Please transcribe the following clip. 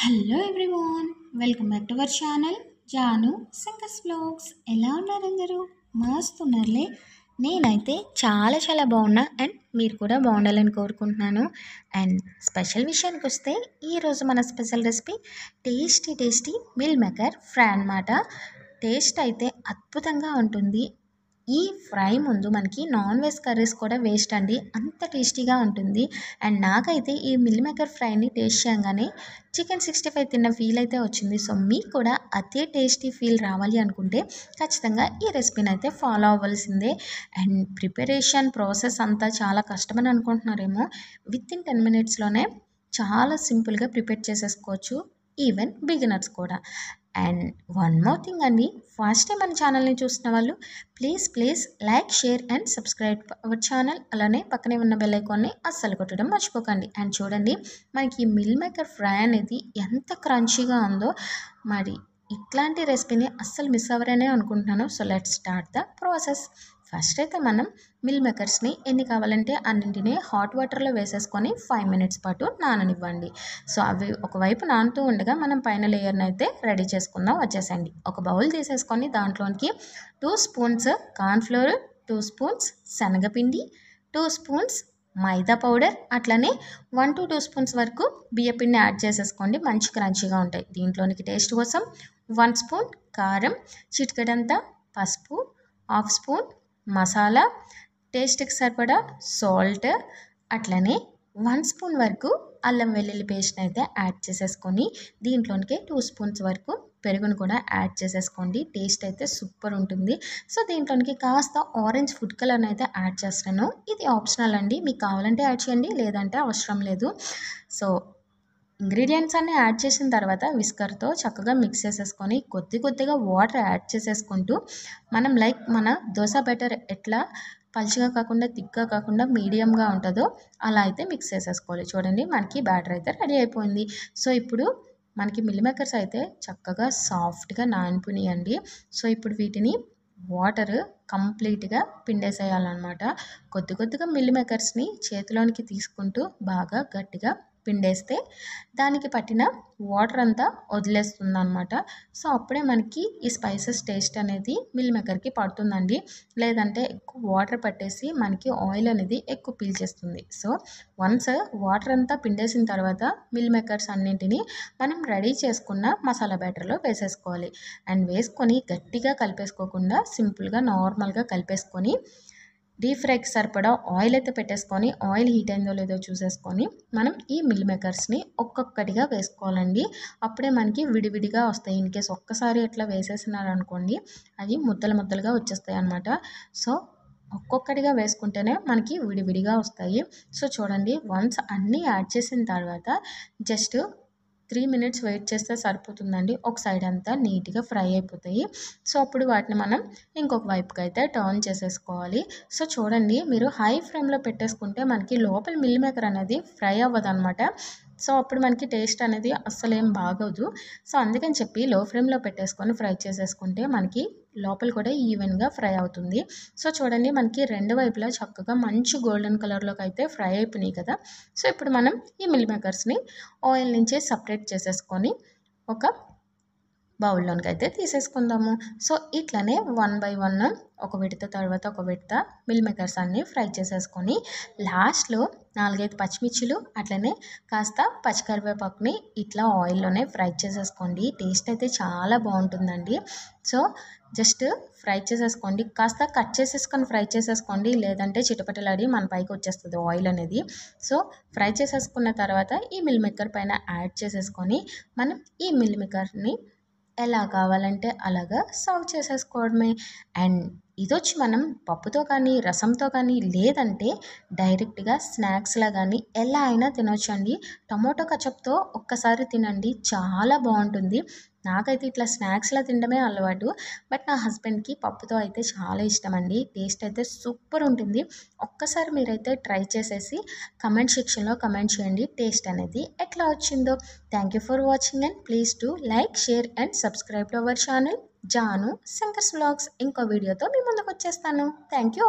Hello everyone, welcome back to our channel Janu singers vlogs. ఎలా ఉన్నారు అందరూ? మస్తున్నారులే. నేనైతే చాలా చాలా బాగున్నా అండ్ మీరు కూడా బాగుండాలని కోరుకుంటున్నాను. అండ్ స్పెషల్ విషయానికి వస్తే ఈరోజు మన special recipe tasty tasty meal maker fry అన్నమాట. టేస్ట్ అయితే అద్భుతంగా ఉంటుంది. ఈ ఫ్రై ముందు మనకి నాన్ వెజ్ కర్రీస్ కూడా వేస్ట్ అండి, అంత టేస్టీగా ఉంటుంది. అండ్ నాకైతే ఈ మిల్ మేకర్ ఫ్రైని టేస్ట్ చేయగానే చికెన్ 65 తిన్న ఫీల్ అయితే వచ్చింది. సో మీకు కూడా అదే టేస్టీ ఫీల్ రావాలి అనుకుంటే ఖచ్చితంగా ఈ రెసిపీని అయితే ఫాలో అవ్వాల్సిందే. అండ్ ప్రిపరేషన్ ప్రాసెస్ అంతా చాలా కష్టమని అనుకుంటున్నారేమో, విత్ ఇన్ 10 మినిట్స్లోనే చాలా సింపుల్గా ప్రిపేర్ చేసేసుకోవచ్చు, ఈవెన్ బిగినర్స్ కూడా. అండ్ వన్ మోర్ థింగ్ అండి, ఫస్ట్ టైం మన ఛానల్ని చూస్తున్న వాళ్ళు please like, share and subscribe our channel. అలానే పక్కనే ఉన్న బెల్ ఐకాన్ని అస్సలు కొట్టడం మర్చిపోకండి. అండ్ చూడండి, మనకి మిల్ మేకర్ ఫ్రై అనేది ఎంత క్రంచీగా ఉందో. మరి ఇట్లాంటి రెసిపీని అస్సలు మిస్ అవ్వరనే అనుకుంటున్నాను. So let's start the process. First అయితే మనం మిల్ మేకర్స్ని ఎన్ని కావాలంటే అన్నింటినీ హాట్ వాటర్లో వేసేసుకొని 5 మినిట్స్ పాటు నాననివ్వండి. సో అవి ఒకవైపు నానుతూ ఉండగా మనం పైన లేయర్ని అయితే రెడీ చేసుకుందాం. వచ్చేసండి, ఒక బౌల్ తీసేసుకొని దాంట్లోనికి 2 స్పూన్స్ కార్న్ఫ్లోర్, 2 స్పూన్స్ శనగపిండి, 2 స్పూన్స్ మైదా పౌడర్, అట్లనే 1 to 2 స్పూన్స్ వరకు బియ్యపిండి యాడ్ చేసేసుకోండి. మంచి క్రంచీగా ఉంటాయి. దీంట్లోనికి టేస్ట్ కోసం 1 స్పూన్ కారం, చిటికెడంతా పసుపు, 1/2 స్పూన్ మసాలా, టేస్ట్కి సరిపడా సాల్ట్, అట్లనే 1 స్పూన్ వరకు అల్లం వెల్లుల్లి పేస్ట్ని అయితే యాడ్ చేసేసుకొని దీంట్లోనికి 2 స్పూన్స్ వరకు పెరుగును కూడా యాడ్ చేసేసుకోండి. టేస్ట్ అయితే సూపర్ ఉంటుంది. సో దీంట్లోనికి కాస్త ఆరెంజ్ ఫుడ్ కలర్ని అయితే యాడ్ చేస్తాను. ఇది ఆప్షనల్ అండి, మీకు కావాలంటే యాడ్ చేయండి, లేదంటే అవసరం లేదు. సో ఇంగ్రీడియంట్స్ అన్నీ యాడ్ చేసిన తర్వాత విస్కర్తో చక్కగా మిక్స్ చేసేసుకొని కొద్దిగా వాటర్ యాడ్ చేసేసుకుంటూ మనం లైక్ మన దోశ బ్యాటర్ ఎట్లా పలుచగా కాకుండా థిక్గా కాకుండా మీడియంగా ఉంటుందో అలా అయితే మిక్స్ చేసేసుకోవాలి. చూడండి, మనకి బ్యాటర్ అయితే రెడీ అయిపోయింది. సో ఇప్పుడు మనకి మిల్ మేకర్స్ అయితే చక్కగా సాఫ్ట్గా నానిపోయినాయండి. సో ఇప్పుడు వీటిని వాటర్ కంప్లీట్గా పిండేసేయాలన్నమాట. కొద్దిగా మిల్ మేకర్స్ని చేతిలోనికి తీసుకుంటూ బాగా గట్టిగా పిండేస్తే దానికి పట్టిన వాటర్ అంతా వదిలేస్తుంది అనమాట. సో అప్పుడే మనకి ఈ స్పైసెస్ టేస్ట్ అనేది మిల్ మేకర్కి పడుతుందండి. లేదంటే ఎక్కువ వాటర్ పట్టేసి మనకి ఆయిల్ అనేది ఎక్కువ పీల్చేస్తుంది. సో వన్స్ వాటర్ అంతా పిండేసిన తర్వాత మిల్ మేకర్స్ అన్నింటినీ మనం రెడీ చేసుకున్న మసాలా బ్యాటర్లో వేసేసుకోవాలి. అండ్ వేసుకొని గట్టిగా కలిపేసుకోకుండా సింపుల్గా నార్మల్గా కలిపేసుకొని డీప్ ఫ్రైకి సరిపడా ఆయిల్ అయితే పెట్టేసుకొని ఆయిల్ హీట్ అయిందో లేదో చూసేసుకొని మనం ఈ మిల్ మేకర్స్ని ఒక్కొక్కటిగా వేసుకోవాలండి. అప్పుడే మనకి విడివిడిగా వస్తాయి. ఇన్ కేస్ ఒక్కసారి అట్లా వేసేసినారనుకోండి అవి ముద్దలుగా వచ్చేస్తాయి అన్నమాట. సో ఒక్కొక్కటిగా వేసుకుంటేనే మనకి విడివిడిగా వస్తాయి. సో చూడండి, వన్స్ అన్నీ యాడ్ చేసిన తర్వాత జస్ట్ 3 మినిట్స్ వెయిట్ చేస్తే సరిపోతుందండి. ఒక సైడ్ అంతా నీట్గా ఫ్రై అయిపోతాయి. సో అప్పుడు వాటిని మనం ఇంకొక వైపుకి అయితే టర్న్ చేసేసుకోవాలి. సో చూడండి, మీరు హై ఫ్లేమ్లో పెట్టేసుకుంటే మనకి లోపల మిల్ మేకర్ అనేది ఫ్రై అవ్వదు అనమాట. సో అప్పుడు మనకి టేస్ట్ అనేది అస్సలు ఏం బాగోదు. సో అందుకని చెప్పి లో ఫ్లేమ్లో పెట్టేసుకొని ఫ్రై చేసేసుకుంటే మనకి లోపల కూడా ఈవెన్గా ఫ్రై అవుతుంది. సో చూడండి, మనకి రెండు వైపులా చక్కగా మంచి గోల్డెన్ కలర్లోకి అయితే ఫ్రై అయిపోయినాయి కదా. సో ఇప్పుడు మనం ఈ మిల్ మేకర్స్ని ఆయిల్ నుంచి సపరేట్ చేసేసుకొని ఒక బౌల్లోనికి అయితే తీసేసుకుందాము. సో ఇట్లనే 1 by 1 ఒక విడత తర్వాత ఒక విడత మిల్ మేకర్స్ అన్నీ ఫ్రై చేసేసుకొని లాస్ట్లో 4-5 పచ్చిమిర్చిలు అట్లనే కాస్త పచ్చికరివేపాకుని ఇట్లా ఆయిల్లోనే ఫ్రై చేసేసుకోండి. టేస్ట్ అయితే చాలా బాగుంటుందండి. సో జస్ట్ ఫ్రై చేసేసుకోండి, కాస్త కట్ చేసేసుకొని ఫ్రై చేసేసుకోండి, లేదంటే చిటపటలాడి మన పైకి వచ్చేస్తుంది ఆయిల్ అనేది. సో ఫ్రై చేసేసుకున్న తర్వాత ఈ మిల్ మేకర్ పైన యాడ్ చేసేసుకొని మనం ఈ మిల్ మేకర్ని ఎలా కావాలంటే అలాగా సర్వ్ చేసేసుకోవడమే. అండ్ ఇదొచ్చి మనం పప్పుతో కానీ రసంతో కానీ లేదంటే డైరెక్ట్గా స్నాక్స్లా కానీ ఎలా అయినా తినొచ్చండి. టమాటో కచప్తో ఒక్కసారి తినండి, చాలా బాగుంటుంది. నాకైతే ఇట్లా స్నాక్స్లా తినడమే అలవాటు, బట్ నా హస్బెండ్కి పప్పుతో అయితే చాలా ఇష్టం అండి. టేస్ట్ అయితే సూపర్ ఉంటుంది. ఒక్కసారి మీరైతే ట్రై చేసేసి కమెంట్ సెక్షన్లో కమెంట్ చేయండి టేస్ట్ అనేది ఎట్లా వచ్చిందో. Thank you for watching and please to like, share and subscribe to our channel Janu singers vlogs. ఇంకో వీడియోతో మీ ముందుకు వచ్చేస్తాను. Thank you.